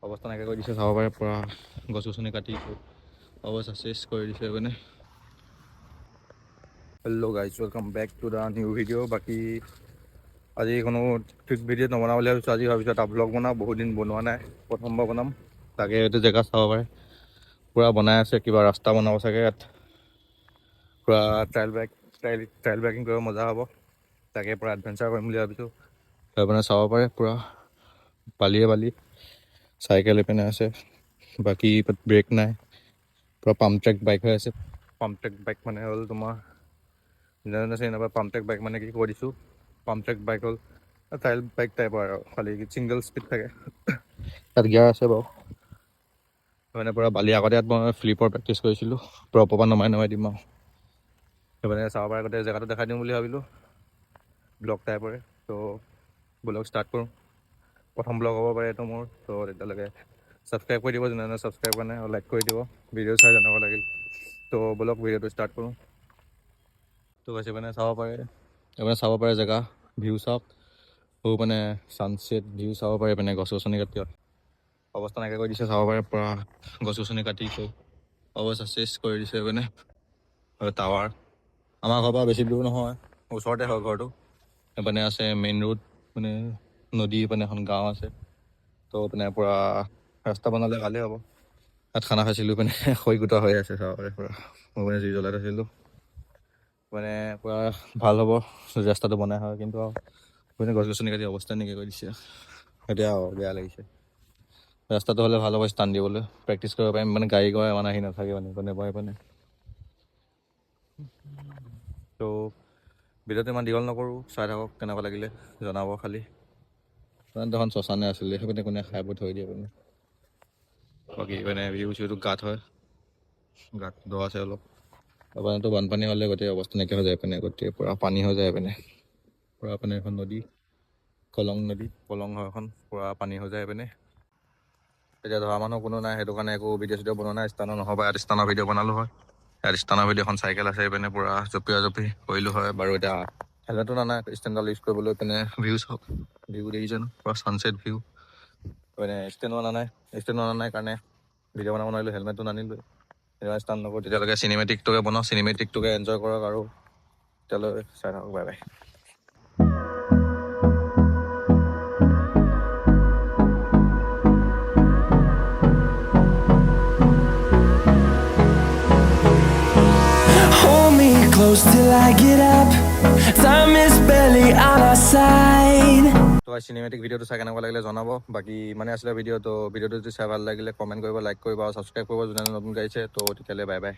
অৱস্থা নাইকিয়া কৰি দিছে চাব পাৰে পূৰা গছ গছনি কাটি অৱস্থা চেছ কৰি দিছে মানে। Hello' guys, welcome back to the new video'. বাকী আজি কোনো ঠিক ভিডিঅ' নবনাওঁ বুলি ভাবিছোঁ। আজি ভাবিছোঁ এটা ব্লগ বনাওঁ, বহুত দিন বনোৱা নাই, প্ৰথমবাৰ বনাম। তাকে এইটো জেগা চাব পাৰে পূৰা বনাই আছে, কিবা ৰাস্তা বনাব চাগে ইয়াত। পূৰা ট্ৰাইল বাইকিং কৰিব মজা হ'ব। তাকে পূৰা এডভেঞ্চাৰ কৰিম বুলি ভাবিছোঁ। মানে চাব পাৰে পূৰা বালি চাইকেল এইপিনে আছে। বাকী ব্ৰেক নাই, পূৰা পাম্প ট্ৰেক বাইক হৈ আছে। পাম্প ট্ৰেক বাইক মানে হ'ল তোমাৰ এনেকুৱা পাম্প ট্ৰেক বাইক মানে কি কৈ দিছোঁ। পাম্প ট্ৰেক বাইক হ'ল ট্ৰাইল বাইক টাইপৰ আৰু, খালি ছিংগল স্পীড থাকে। তাত গিয়াৰ আছে বাৰু। মানে পূৰা বালি আগতে ইয়াত মই ফ্লিপৰ প্ৰেক্টিচ কৰিছিলোঁ, পূৰা ওপৰৰ পৰা নমাই দিম আৰু। সেইকাৰণে চাব পাৰে গোটেই জেগাটো দেখাই দিম বুলি ভাবিলোঁ, ব্লগ টাইপৰে। ত' ব্লগ ষ্টাৰ্ট কৰোঁ। প্ৰথম ব্লগ হ'ব পাৰে এইটো মোৰ। ত' তেতিয়ালৈকে ছাবস্ক্ৰাইব কৰি দিব, যোনে ছাবস্ক্ৰাইব কৰা নাই, আৰু লাইক কৰি দিব ভিডিঅ' চাই যেনেকুৱা লাগিল। ত' ব্লগ ভিডিঅ'টো ষ্টাৰ্ট কৰোঁ। তো কৈছে মানে চাব পাৰে জেগা ভিউ চাওক। সৌ মানে ছানছেট ভিউ চাব পাৰে, মানে গছ গছনি কাটি অৱস্থা নাইকিয়া কৰি দিছে চাব পাৰে পূৰা গছ গছনি কাটি অৱস্থা চেছ কৰি দিছে মানে। টাৱাৰ আমাৰ ঘৰৰ পৰা বেছি দূৰ নহয়, ওচৰতে হয় ঘৰটো। সেইপিনে আছে মেইন ৰোড, মানে নদী মানে এখন গাঁও আছে। ত' মানে পূৰা ৰাস্তা বনালে ভালেই হ'ব। তাত খানা খাইছিলোঁ, মানে খৰি গোটা হৈ আছে চাব পাৰে পূৰা। মই মানে জুই জ্বলাই থৈছিলোঁ, মানে পূৰা ভাল হ'ব ৰাস্তাটো বনাই হয়। কিন্তু মানে গছ গছনি কাটি অৱস্থা নাইকিয়া কৰি দিছে। এতিয়া বেয়া লাগিছে। ৰাস্তাটো হ'লে ভাল হ'ব, ষ্টাণ্ট দিবলৈ প্ৰেক্টিচ কৰিব পাৰিম। মানে গাড়ী গৈ ইমান আহি নাথাকে মানে ত' ভিডিঅ'টো ইমান দীঘল নকৰোঁ, চাই থাকক কেনেকুৱা লাগিলে জনাব খালি। এখন শ্মশানে আছিলে, সেইপিনে কোনে খাই বৈ থৈ দিয়ে মানে। বাকী মানে ভিউ চিউটো গাঁত হয়, গাঁত দ আছে অলপ। আপোনাৰতো বানপানী হ'লে গোটেই অৱস্থা নাইকিয়া হৈ যায় পিনে, গোটেই পূৰা পানী হৈ যায় পিনে। পূৰা পিনে এখন নদী, কলং নদী, কলং হয় এখন, পূৰা পানী হৈ যায় পিনে। এতিয়া ধৰা মানুহ কোনো নাই, সেইটো কাৰণে একো ভিডিঅ' চিডিঅ' বনোৱা নাই। ষ্টানৰ নহ'বা ইয়াত ষ্টানৰ ভিডিঅ' বনালোঁ হয়। ইয়াত ষ্টানৰ ভিডিঅ' এখন চাইকেল আছে এইপিনে, পূৰা জঁপিয়া জঁপি কৰিলোঁ হয় বাৰু। এতিয়া হেলমেটটো নানাই, ষ্টেণ্ডডাল ইউজ কৰিবলৈ পিনে ভিউ চাওক, ভিউ দেখিছে পূৰা ছানছেট ভিউ। মানে ষ্টেণ্ড অনা নাই কাৰণে ভিডিঅ' বনাব নোৱাৰিলোঁ, হেলমেটটো নানিলোঁ। তেতিয়া ষ্টাৰ্ট নকৰোঁ, তেতিয়ালৈকে চিনেমেটিকটোকে বনাওঁ, চিনেমেটিকটোকে এনজয় কৰক। আৰু তেতিয়ালৈ চাই থাকক, bye bye. Close till I get up. Time is barely on our side. তো চিনেমেটিক ভিডিঅ'টো চাই কেনেকুৱা লাগিলে জনাব। বাকী মানে আছিলে ভিডিঅ'টো যদি চাই ভাল লাগিলে কমেণ্ট কৰিব, লাইক কৰিব আৰু ছাবস্ক্ৰাইব কৰিব যোনে নতুন গাইছে। তো তেতিয়ালৈ বাই বাই।